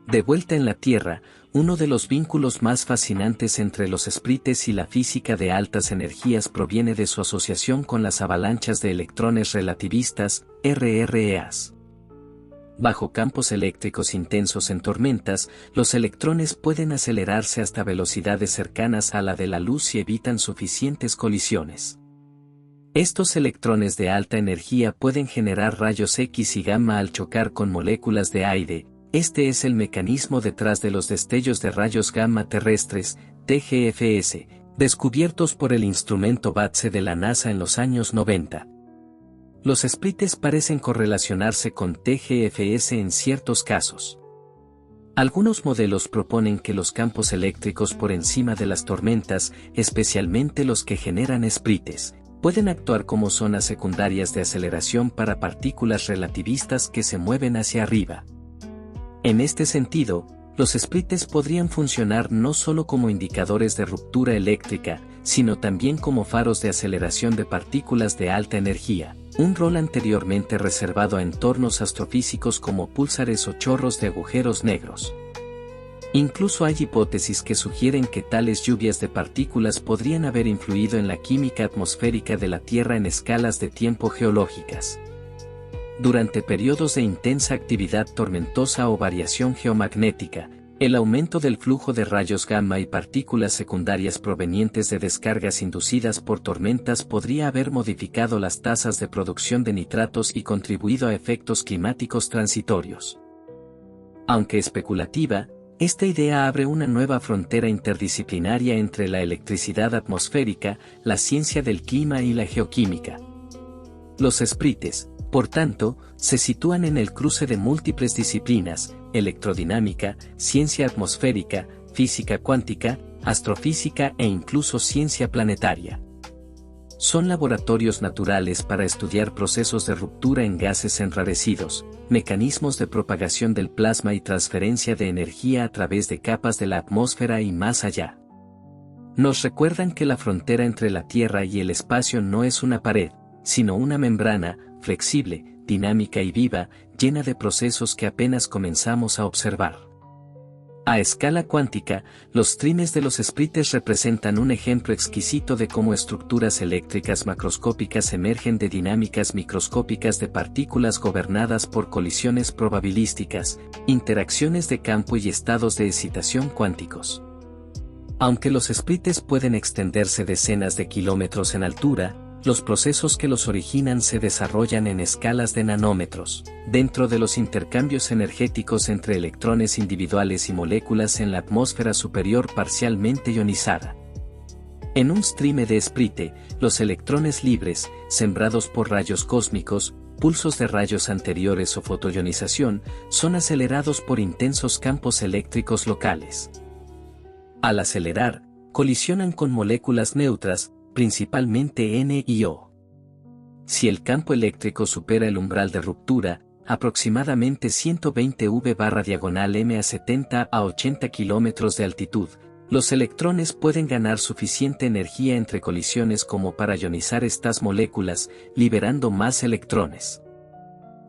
De vuelta en la Tierra, uno de los vínculos más fascinantes entre los esprites y la física de altas energías proviene de su asociación con las avalanchas de electrones relativistas, RREAs. Bajo campos eléctricos intensos en tormentas, los electrones pueden acelerarse hasta velocidades cercanas a la de la luz si evitan suficientes colisiones. Estos electrones de alta energía pueden generar rayos X y gamma al chocar con moléculas de aire. Este es el mecanismo detrás de los destellos de rayos gamma terrestres, TGFS, descubiertos por el instrumento BATSE de la NASA en los años 90. Los esprites parecen correlacionarse con TGFS en ciertos casos. Algunos modelos proponen que los campos eléctricos por encima de las tormentas, especialmente los que generan esprites, pueden actuar como zonas secundarias de aceleración para partículas relativistas que se mueven hacia arriba. En este sentido, los esprites podrían funcionar no solo como indicadores de ruptura eléctrica, sino también como faros de aceleración de partículas de alta energía, un rol anteriormente reservado a entornos astrofísicos como púlsares o chorros de agujeros negros. Incluso hay hipótesis que sugieren que tales lluvias de partículas podrían haber influido en la química atmosférica de la Tierra en escalas de tiempo geológicas. Durante periodos de intensa actividad tormentosa o variación geomagnética, el aumento del flujo de rayos gamma y partículas secundarias provenientes de descargas inducidas por tormentas podría haber modificado las tasas de producción de nitratos y contribuido a efectos climáticos transitorios. Aunque especulativa, esta idea abre una nueva frontera interdisciplinaria entre la electricidad atmosférica, la ciencia del clima y la geoquímica. Los esprites, por tanto, se sitúan en el cruce de múltiples disciplinas: electrodinámica, ciencia atmosférica, física cuántica, astrofísica e incluso ciencia planetaria. Son laboratorios naturales para estudiar procesos de ruptura en gases enrarecidos, mecanismos de propagación del plasma y transferencia de energía a través de capas de la atmósfera y más allá. Nos recuerdan que la frontera entre la Tierra y el espacio no es una pared, sino una membrana, flexible, dinámica y viva, llena de procesos que apenas comenzamos a observar. A escala cuántica, los trines de los esprites representan un ejemplo exquisito de cómo estructuras eléctricas macroscópicas emergen de dinámicas microscópicas de partículas gobernadas por colisiones probabilísticas, interacciones de campo y estados de excitación cuánticos. Aunque los esprites pueden extenderse decenas de kilómetros en altura, los procesos que los originan se desarrollan en escalas de nanómetros, dentro de los intercambios energéticos entre electrones individuales y moléculas en la atmósfera superior parcialmente ionizada. En un stream de esprite, los electrones libres, sembrados por rayos cósmicos, pulsos de rayos anteriores o fotoionización, son acelerados por intensos campos eléctricos locales. Al acelerar, colisionan con moléculas neutras, principalmente N y O. Si el campo eléctrico supera el umbral de ruptura, aproximadamente 120 V/m a 70 a 80 km de altitud, los electrones pueden ganar suficiente energía entre colisiones como para ionizar estas moléculas, liberando más electrones.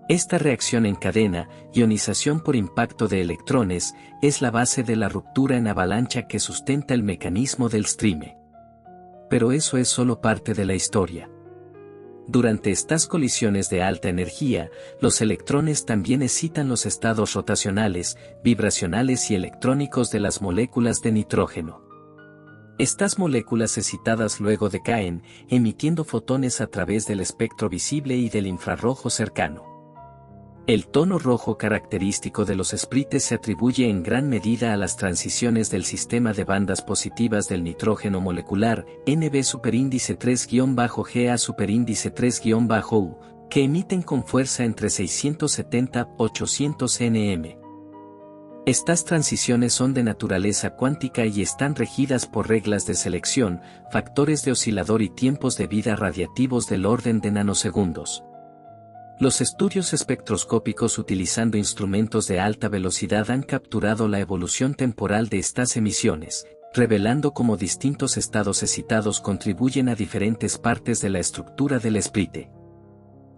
Esta reacción en cadena, ionización por impacto de electrones, es la base de la ruptura en avalancha que sustenta el mecanismo del streame. Pero eso es solo parte de la historia. Durante estas colisiones de alta energía, los electrones también excitan los estados rotacionales, vibracionales y electrónicos de las moléculas de nitrógeno. Estas moléculas excitadas luego decaen, emitiendo fotones a través del espectro visible y del infrarrojo cercano. El tono rojo característico de los sprites se atribuye en gran medida a las transiciones del sistema de bandas positivas del nitrógeno molecular, Nb superíndice 3-Ga superíndice 3-U, que emiten con fuerza entre 670 y 800 nm. Estas transiciones son de naturaleza cuántica y están regidas por reglas de selección, factores de oscilador y tiempos de vida radiativos del orden de nanosegundos. Los estudios espectroscópicos utilizando instrumentos de alta velocidad han capturado la evolución temporal de estas emisiones, revelando cómo distintos estados excitados contribuyen a diferentes partes de la estructura del sprite.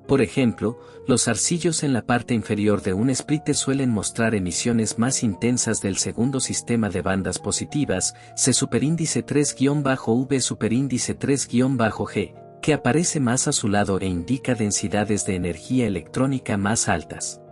Por ejemplo, los arcillos en la parte inferior de un sprite suelen mostrar emisiones más intensas del segundo sistema de bandas positivas, C superíndice 3-V superíndice 3-G, que aparece más a su lado e indica densidades de energía electrónica más altas.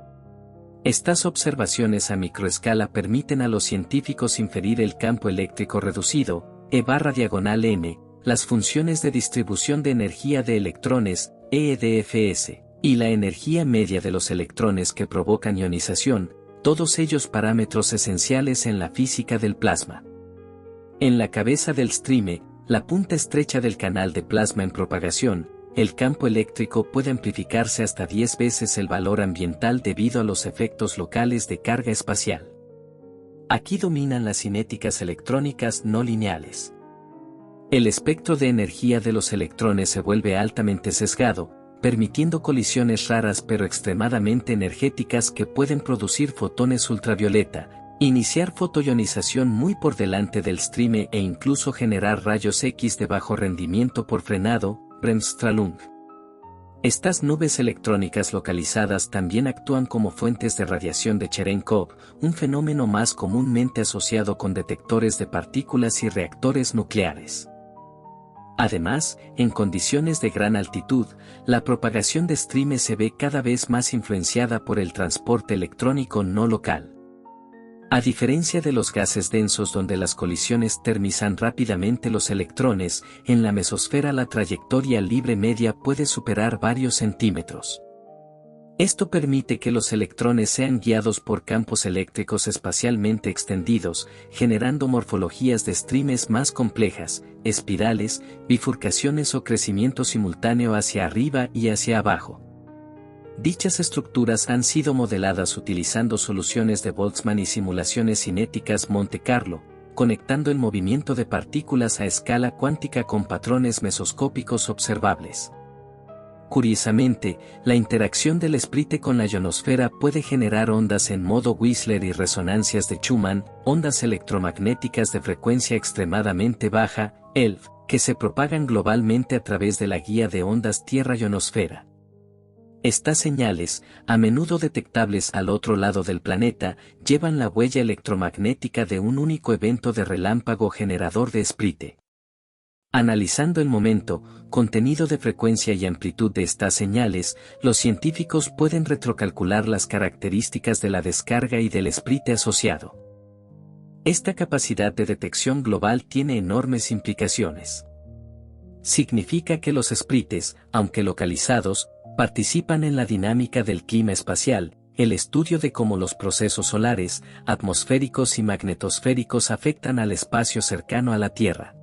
Estas observaciones a microescala permiten a los científicos inferir el campo eléctrico reducido, E/m, las funciones de distribución de energía de electrones, EDFS, y la energía media de los electrones que provocan ionización, todos ellos parámetros esenciales en la física del plasma. En la cabeza del streame, la punta estrecha del canal de plasma en propagación, el campo eléctrico puede amplificarse hasta 10 veces el valor ambiental debido a los efectos locales de carga espacial. Aquí dominan las cinéticas electrónicas no lineales. El espectro de energía de los electrones se vuelve altamente sesgado, permitiendo colisiones raras pero extremadamente energéticas que pueden producir fotones ultravioleta, iniciar fotoionización muy por delante del streame e incluso generar rayos X de bajo rendimiento por frenado, Bremsstrahlung. Estas nubes electrónicas localizadas también actúan como fuentes de radiación de Cherenkov, un fenómeno más comúnmente asociado con detectores de partículas y reactores nucleares. Además, en condiciones de gran altitud, la propagación de streame se ve cada vez más influenciada por el transporte electrónico no local. A diferencia de los gases densos donde las colisiones termizan rápidamente los electrones, en la mesosfera la trayectoria libre media puede superar varios centímetros. Esto permite que los electrones sean guiados por campos eléctricos espacialmente extendidos, generando morfologías de streames más complejas, espirales, bifurcaciones o crecimiento simultáneo hacia arriba y hacia abajo. Dichas estructuras han sido modeladas utilizando soluciones de Boltzmann y simulaciones cinéticas Monte Carlo, conectando el movimiento de partículas a escala cuántica con patrones mesoscópicos observables. Curiosamente, la interacción del sprite con la ionosfera puede generar ondas en modo Whistler y resonancias de Schumann, ondas electromagnéticas de frecuencia extremadamente baja, ELF, que se propagan globalmente a través de la guía de ondas Tierra-ionosfera. Estas señales, a menudo detectables al otro lado del planeta, llevan la huella electromagnética de un único evento de relámpago generador de sprite. Analizando el momento, contenido de frecuencia y amplitud de estas señales, los científicos pueden retrocalcular las características de la descarga y del sprite asociado. Esta capacidad de detección global tiene enormes implicaciones. Significa que los sprites, aunque localizados, participan en la dinámica del clima espacial, el estudio de cómo los procesos solares, atmosféricos y magnetosféricos afectan al espacio cercano a la Tierra.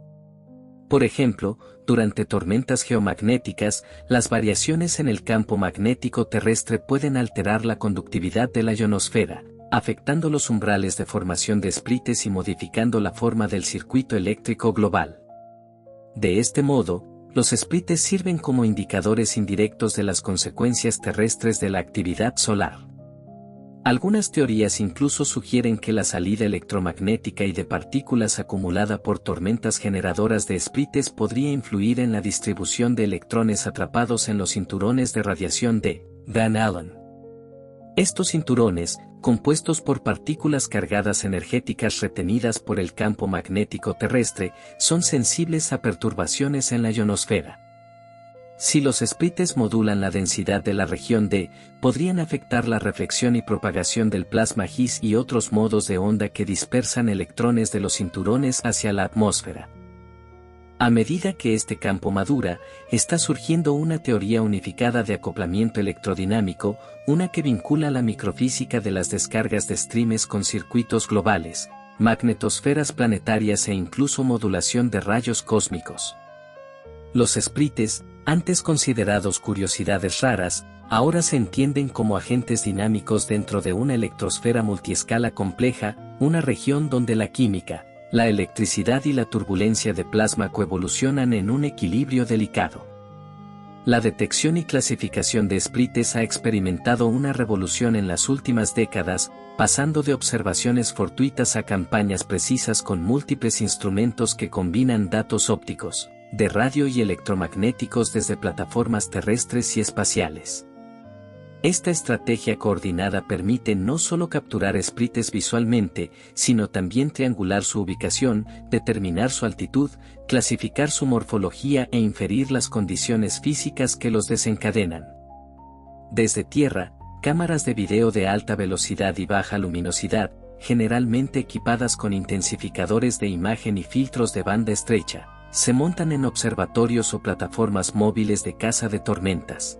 Por ejemplo, durante tormentas geomagnéticas, las variaciones en el campo magnético terrestre pueden alterar la conductividad de la ionosfera, afectando los umbrales de formación de sprites y modificando la forma del circuito eléctrico global. De este modo, los sprites sirven como indicadores indirectos de las consecuencias terrestres de la actividad solar. Algunas teorías incluso sugieren que la salida electromagnética y de partículas acumulada por tormentas generadoras de sprites podría influir en la distribución de electrones atrapados en los cinturones de radiación de Van Allen. Estos cinturones, compuestos por partículas cargadas energéticas retenidas por el campo magnético terrestre, son sensibles a perturbaciones en la ionosfera. Si los sprites modulan la densidad de la región D, podrían afectar la reflexión y propagación del plasma Higgs y otros modos de onda que dispersan electrones de los cinturones hacia la atmósfera. A medida que este campo madura, está surgiendo una teoría unificada de acoplamiento electrodinámico, una que vincula la microfísica de las descargas de streams con circuitos globales, magnetosferas planetarias e incluso modulación de rayos cósmicos. Los sprites, antes considerados curiosidades raras, ahora se entienden como agentes dinámicos dentro de una electrosfera multiescala compleja, una región donde la química, la electricidad y la turbulencia de plasma coevolucionan en un equilibrio delicado. La detección y clasificación de sprites ha experimentado una revolución en las últimas décadas, pasando de observaciones fortuitas a campañas precisas con múltiples instrumentos que combinan datos ópticos, de radio y electromagnéticos desde plataformas terrestres y espaciales. Esta estrategia coordinada permite no solo capturar sprites visualmente, sino también triangular su ubicación, determinar su altitud, clasificar su morfología e inferir las condiciones físicas que los desencadenan. Desde tierra, cámaras de video de alta velocidad y baja luminosidad, generalmente equipadas con intensificadores de imagen y filtros de banda estrecha, se montan en observatorios o plataformas móviles de caza de tormentas.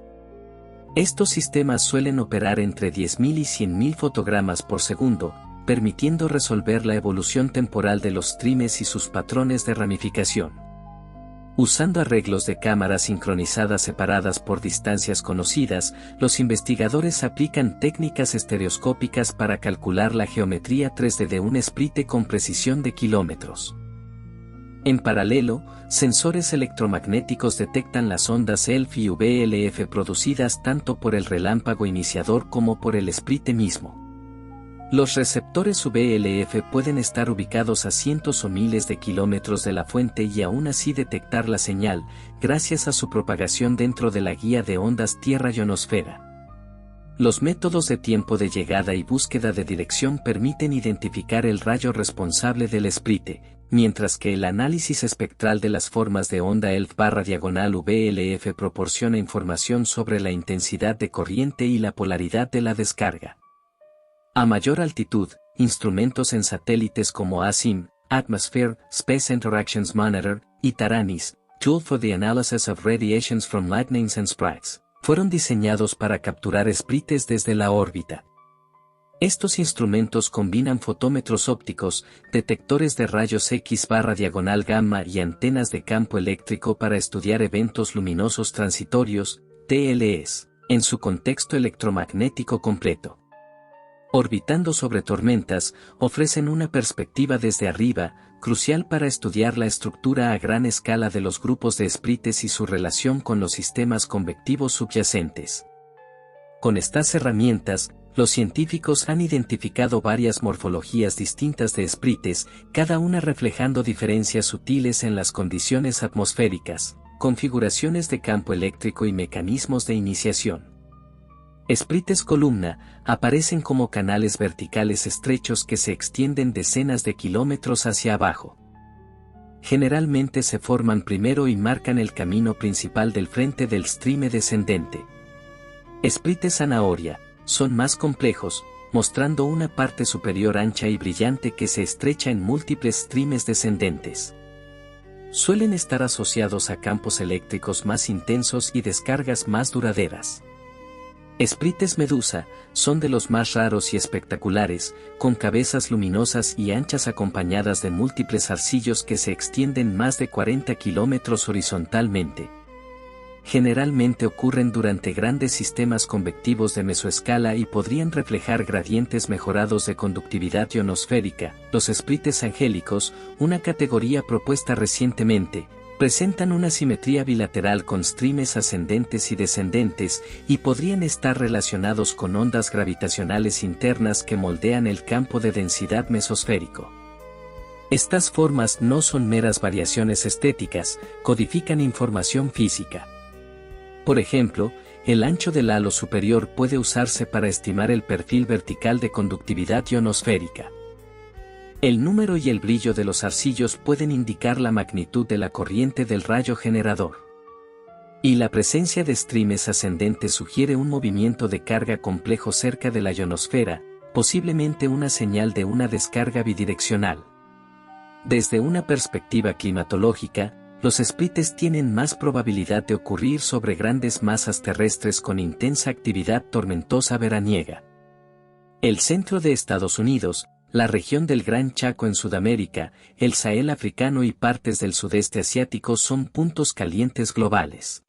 Estos sistemas suelen operar entre 10.000 y 100.000 fotogramas por segundo, permitiendo resolver la evolución temporal de los streams y sus patrones de ramificación. Usando arreglos de cámaras sincronizadas separadas por distancias conocidas, los investigadores aplican técnicas estereoscópicas para calcular la geometría 3D de un sprite con precisión de kilómetros. En paralelo, sensores electromagnéticos detectan las ondas ELF y VLF producidas tanto por el relámpago iniciador como por el sprite mismo. Los receptores VLF pueden estar ubicados a cientos o miles de kilómetros de la fuente y aún así detectar la señal, gracias a su propagación dentro de la guía de ondas Tierra-ionosfera. Los métodos de tiempo de llegada y búsqueda de dirección permiten identificar el rayo responsable del sprite, mientras que el análisis espectral de las formas de onda ELF/VLF proporciona información sobre la intensidad de corriente y la polaridad de la descarga. A mayor altitud, instrumentos en satélites como ASIM, Atmosphere, Space Interactions Monitor, y Taranis, Tool for the Analysis of Radiations from Lightnings and Sprites, fueron diseñados para capturar sprites desde la órbita. Estos instrumentos combinan fotómetros ópticos, detectores de rayos X/gamma y antenas de campo eléctrico para estudiar eventos luminosos transitorios, TLEs, en su contexto electromagnético completo. Orbitando sobre tormentas, ofrecen una perspectiva desde arriba, crucial para estudiar la estructura a gran escala de los grupos de sprites y su relación con los sistemas convectivos subyacentes. Con estas herramientas, los científicos han identificado varias morfologías distintas de sprites, cada una reflejando diferencias sutiles en las condiciones atmosféricas, configuraciones de campo eléctrico y mecanismos de iniciación. Sprites columna aparecen como canales verticales estrechos que se extienden decenas de kilómetros hacia abajo. Generalmente se forman primero y marcan el camino principal del frente del stream descendente. Sprites zanahoria son más complejos, mostrando una parte superior ancha y brillante que se estrecha en múltiples streams descendentes. Suelen estar asociados a campos eléctricos más intensos y descargas más duraderas. Sprites medusa son de los más raros y espectaculares, con cabezas luminosas y anchas acompañadas de múltiples arcillos que se extienden más de 40 kilómetros horizontalmente. Generalmente ocurren durante grandes sistemas convectivos de mesoescala y podrían reflejar gradientes mejorados de conductividad ionosférica. Los sprites angélicos, una categoría propuesta recientemente, Presentan una simetría bilateral con streams ascendentes y descendentes, y podrían estar relacionados con ondas gravitacionales internas que moldean el campo de densidad mesosférico. Estas formas no son meras variaciones estéticas, codifican información física. Por ejemplo, el ancho del halo superior puede usarse para estimar el perfil vertical de conductividad ionosférica. El número y el brillo de los arcillos pueden indicar la magnitud de la corriente del rayo generador. Y la presencia de streams ascendentes sugiere un movimiento de carga complejo cerca de la ionosfera, posiblemente una señal de una descarga bidireccional. Desde una perspectiva climatológica, los sprites tienen más probabilidad de ocurrir sobre grandes masas terrestres con intensa actividad tormentosa veraniega. El centro de Estados Unidos, la región del Gran Chaco en Sudamérica, el Sahel africano y partes del sudeste asiático son puntos calientes globales.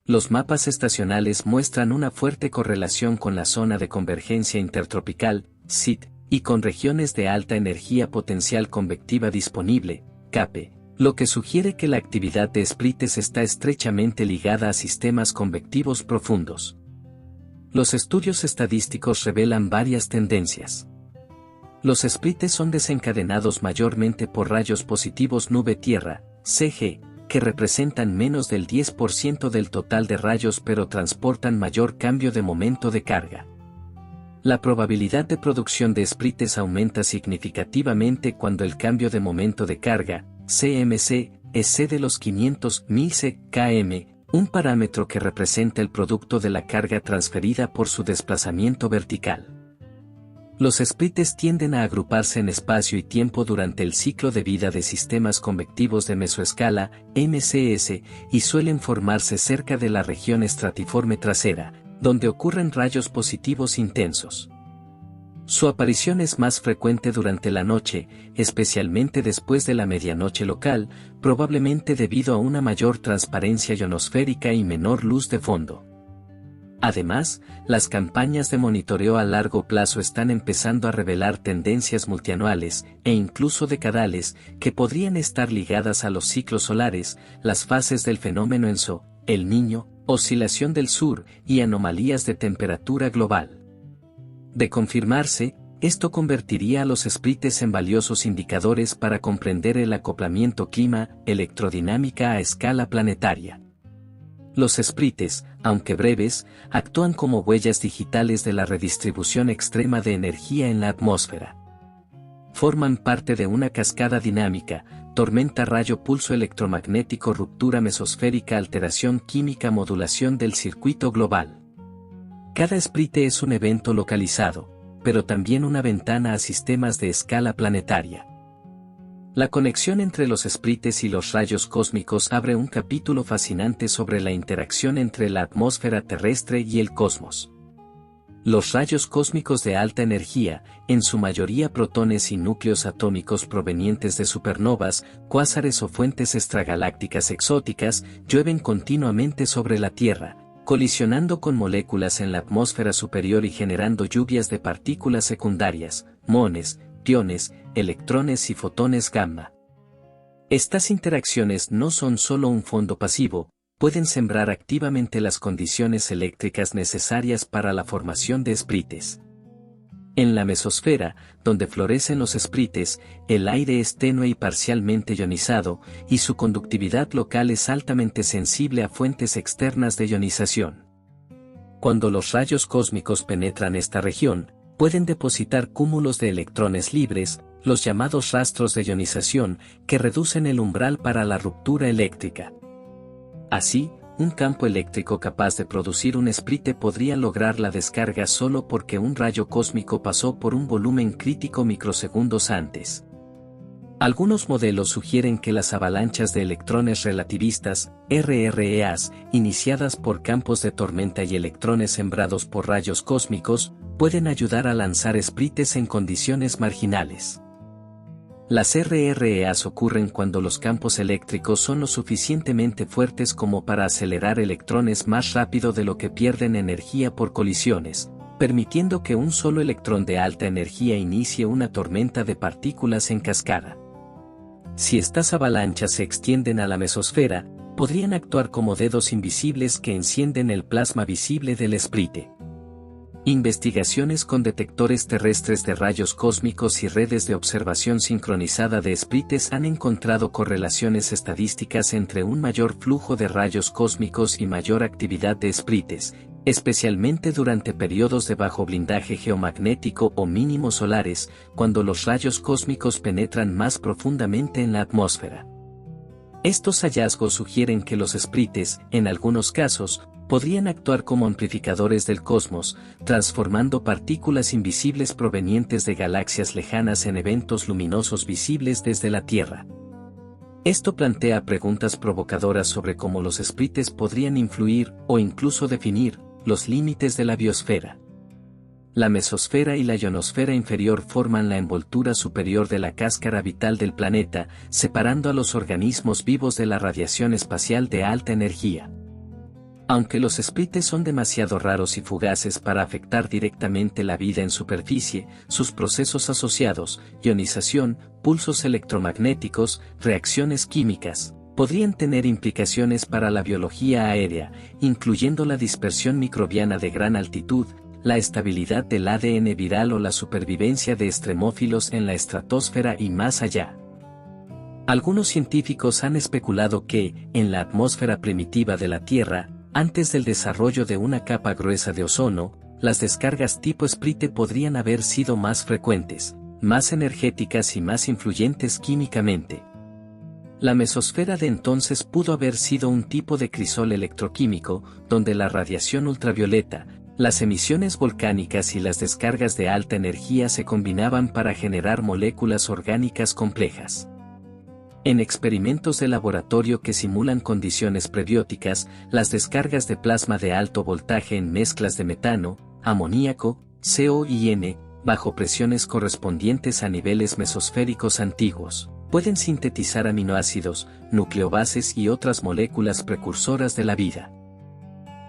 Los mapas estacionales muestran una fuerte correlación con la zona de convergencia intertropical, SIT, y con regiones de alta energía potencial convectiva disponible, CAPE, lo que sugiere que la actividad de sprites está estrechamente ligada a sistemas convectivos profundos. Los estudios estadísticos revelan varias tendencias. Los sprites son desencadenados mayormente por rayos positivos nube-tierra, CG, que representan menos del 10% del total de rayos pero transportan mayor cambio de momento de carga. La probabilidad de producción de sprites aumenta significativamente cuando el cambio de momento de carga, CMC, excede los 500 ms/km, un parámetro que representa el producto de la carga transferida por su desplazamiento vertical. Los sprites tienden a agruparse en espacio y tiempo durante el ciclo de vida de sistemas convectivos de mesoescala, MCS, y suelen formarse cerca de la región estratiforme trasera, donde ocurren rayos positivos intensos. Su aparición es más frecuente durante la noche, especialmente después de la medianoche local, probablemente debido a una mayor transparencia ionosférica y menor luz de fondo. Además, las campañas de monitoreo a largo plazo están empezando a revelar tendencias multianuales, e incluso decadales, que podrían estar ligadas a los ciclos solares, las fases del fenómeno ENSO, El Niño, oscilación del sur, y anomalías de temperatura global. De confirmarse, esto convertiría a los sprites en valiosos indicadores para comprender el acoplamiento clima-electrodinámica a escala planetaria. Los sprites, aunque breves, actúan como huellas digitales de la redistribución extrema de energía en la atmósfera. Forman parte de una cascada dinámica, tormenta rayo pulso electromagnético ruptura mesosférica alteración química modulación del circuito global. Cada sprite es un evento localizado, pero también una ventana a sistemas de escala planetaria. La conexión entre los sprites y los rayos cósmicos abre un capítulo fascinante sobre la interacción entre la atmósfera terrestre y el cosmos. Los rayos cósmicos de alta energía, en su mayoría protones y núcleos atómicos provenientes de supernovas, cuásares o fuentes extragalácticas exóticas, llueven continuamente sobre la Tierra, colisionando con moléculas en la atmósfera superior y generando lluvias de partículas secundarias, muones, iones, electrones y fotones gamma. Estas interacciones no son solo un fondo pasivo, pueden sembrar activamente las condiciones eléctricas necesarias para la formación de sprites. En la mesosfera, donde florecen los sprites, el aire es tenue y parcialmente ionizado, y su conductividad local es altamente sensible a fuentes externas de ionización. Cuando los rayos cósmicos penetran esta región, pueden depositar cúmulos de electrones libres, los llamados rastros de ionización, que reducen el umbral para la ruptura eléctrica. Así, un campo eléctrico capaz de producir un sprite podría lograr la descarga solo porque un rayo cósmico pasó por un volumen crítico microsegundos antes. Algunos modelos sugieren que las avalanchas de electrones relativistas, RREAs, iniciadas por campos de tormenta y electrones sembrados por rayos cósmicos, pueden ayudar a lanzar sprites en condiciones marginales. Las RREAs ocurren cuando los campos eléctricos son lo suficientemente fuertes como para acelerar electrones más rápido de lo que pierden energía por colisiones, permitiendo que un solo electrón de alta energía inicie una tormenta de partículas en cascada. Si estas avalanchas se extienden a la mesosfera, podrían actuar como dedos invisibles que encienden el plasma visible del Sprite. Investigaciones con detectores terrestres de rayos cósmicos y redes de observación sincronizada de Sprites han encontrado correlaciones estadísticas entre un mayor flujo de rayos cósmicos y mayor actividad de Sprites, especialmente durante periodos de bajo blindaje geomagnético o mínimos solares, cuando los rayos cósmicos penetran más profundamente en la atmósfera. Estos hallazgos sugieren que los Sprites, en algunos casos, podrían actuar como amplificadores del cosmos, transformando partículas invisibles provenientes de galaxias lejanas en eventos luminosos visibles desde la Tierra. Esto plantea preguntas provocadoras sobre cómo los Sprites podrían influir, o incluso definir, los límites de la biosfera. La mesosfera y la ionosfera inferior forman la envoltura superior de la cáscara vital del planeta, separando a los organismos vivos de la radiación espacial de alta energía. Aunque los Sprites son demasiado raros y fugaces para afectar directamente la vida en superficie, sus procesos asociados, ionización, pulsos electromagnéticos, reacciones químicas, podrían tener implicaciones para la biología aérea, incluyendo la dispersión microbiana de gran altitud, la estabilidad del ADN viral o la supervivencia de extremófilos en la estratosfera y más allá. Algunos científicos han especulado que, en la atmósfera primitiva de la Tierra, antes del desarrollo de una capa gruesa de ozono, las descargas tipo Sprite podrían haber sido más frecuentes, más energéticas y más influyentes químicamente. La mesosfera de entonces pudo haber sido un tipo de crisol electroquímico, donde la radiación ultravioleta, las emisiones volcánicas y las descargas de alta energía se combinaban para generar moléculas orgánicas complejas. En experimentos de laboratorio que simulan condiciones prebióticas, las descargas de plasma de alto voltaje en mezclas de metano, amoníaco, CO y N, bajo presiones correspondientes a niveles mesosféricos antiguos, pueden sintetizar aminoácidos, nucleobases y otras moléculas precursoras de la vida.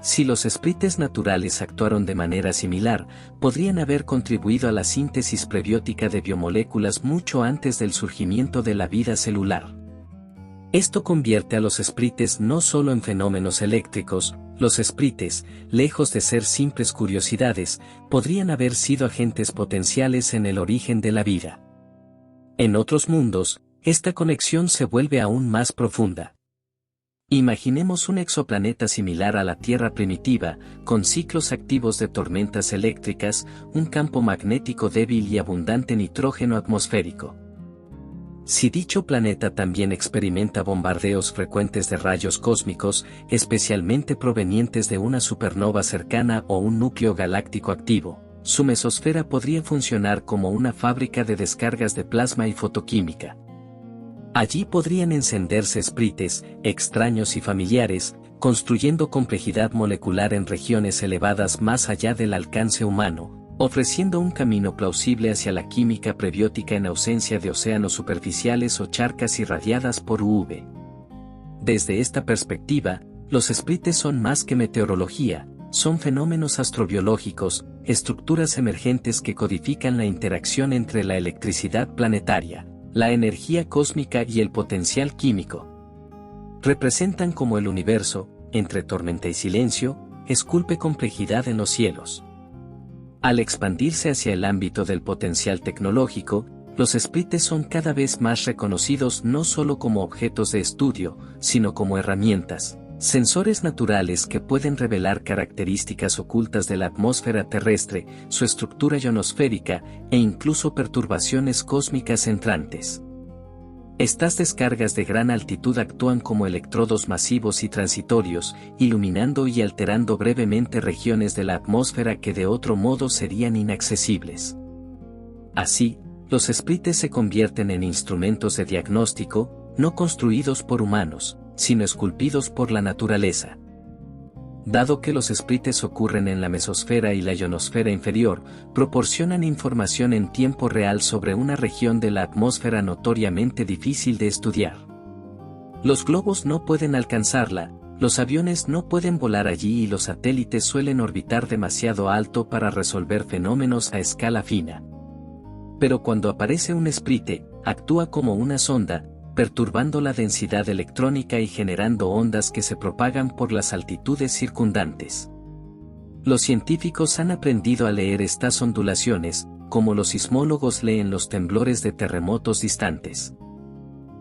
Si los Sprites naturales actuaron de manera similar, podrían haber contribuido a la síntesis prebiótica de biomoléculas mucho antes del surgimiento de la vida celular. Esto convierte a los Sprites no solo en fenómenos eléctricos, los Sprites, lejos de ser simples curiosidades, podrían haber sido agentes potenciales en el origen de la vida. En otros mundos, esta conexión se vuelve aún más profunda. Imaginemos un exoplaneta similar a la Tierra primitiva, con ciclos activos de tormentas eléctricas, un campo magnético débil y abundante nitrógeno atmosférico. Si dicho planeta también experimenta bombardeos frecuentes de rayos cósmicos, especialmente provenientes de una supernova cercana o un núcleo galáctico activo, su mesosfera podría funcionar como una fábrica de descargas de plasma y fotoquímica. Allí podrían encenderse Sprites, extraños y familiares, construyendo complejidad molecular en regiones elevadas más allá del alcance humano, ofreciendo un camino plausible hacia la química prebiótica en ausencia de océanos superficiales o charcas irradiadas por UV. Desde esta perspectiva, los Sprites son más que meteorología, son fenómenos astrobiológicos, estructuras emergentes que codifican la interacción entre la electricidad planetaria, la energía cósmica y el potencial químico. Representan como el universo, entre tormenta y silencio, esculpe complejidad en los cielos. Al expandirse hacia el ámbito del potencial tecnológico, los Sprites son cada vez más reconocidos no solo como objetos de estudio, sino como herramientas, sensores naturales que pueden revelar características ocultas de la atmósfera terrestre, su estructura ionosférica, e incluso perturbaciones cósmicas entrantes. Estas descargas de gran altitud actúan como electrodos masivos y transitorios, iluminando y alterando brevemente regiones de la atmósfera que de otro modo serían inaccesibles. Así, los Sprites se convierten en instrumentos de diagnóstico, no construidos por humanos, sino esculpidos por la naturaleza. Dado que los Sprites ocurren en la mesosfera y la ionosfera inferior, proporcionan información en tiempo real sobre una región de la atmósfera notoriamente difícil de estudiar. Los globos no pueden alcanzarla, los aviones no pueden volar allí y los satélites suelen orbitar demasiado alto para resolver fenómenos a escala fina. Pero cuando aparece un Sprite, actúa como una sonda, perturbando la densidad electrónica y generando ondas que se propagan por las altitudes circundantes. Los científicos han aprendido a leer estas ondulaciones, como los sismólogos leen los temblores de terremotos distantes.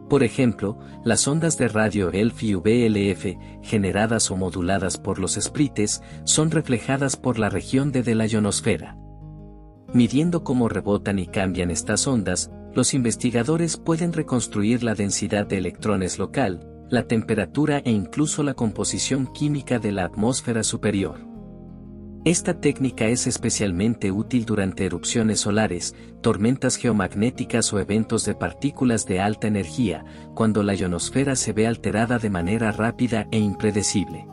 Por ejemplo, las ondas de radio ELF y VLF, generadas o moduladas por los sprites, son reflejadas por la región de la ionosfera. Midiendo cómo rebotan y cambian estas ondas, los investigadores pueden reconstruir la densidad de electrones local, la temperatura e incluso la composición química de la atmósfera superior. Esta técnica es especialmente útil durante erupciones solares, tormentas geomagnéticas o eventos de partículas de alta energía, cuando la ionosfera se ve alterada de manera rápida e impredecible.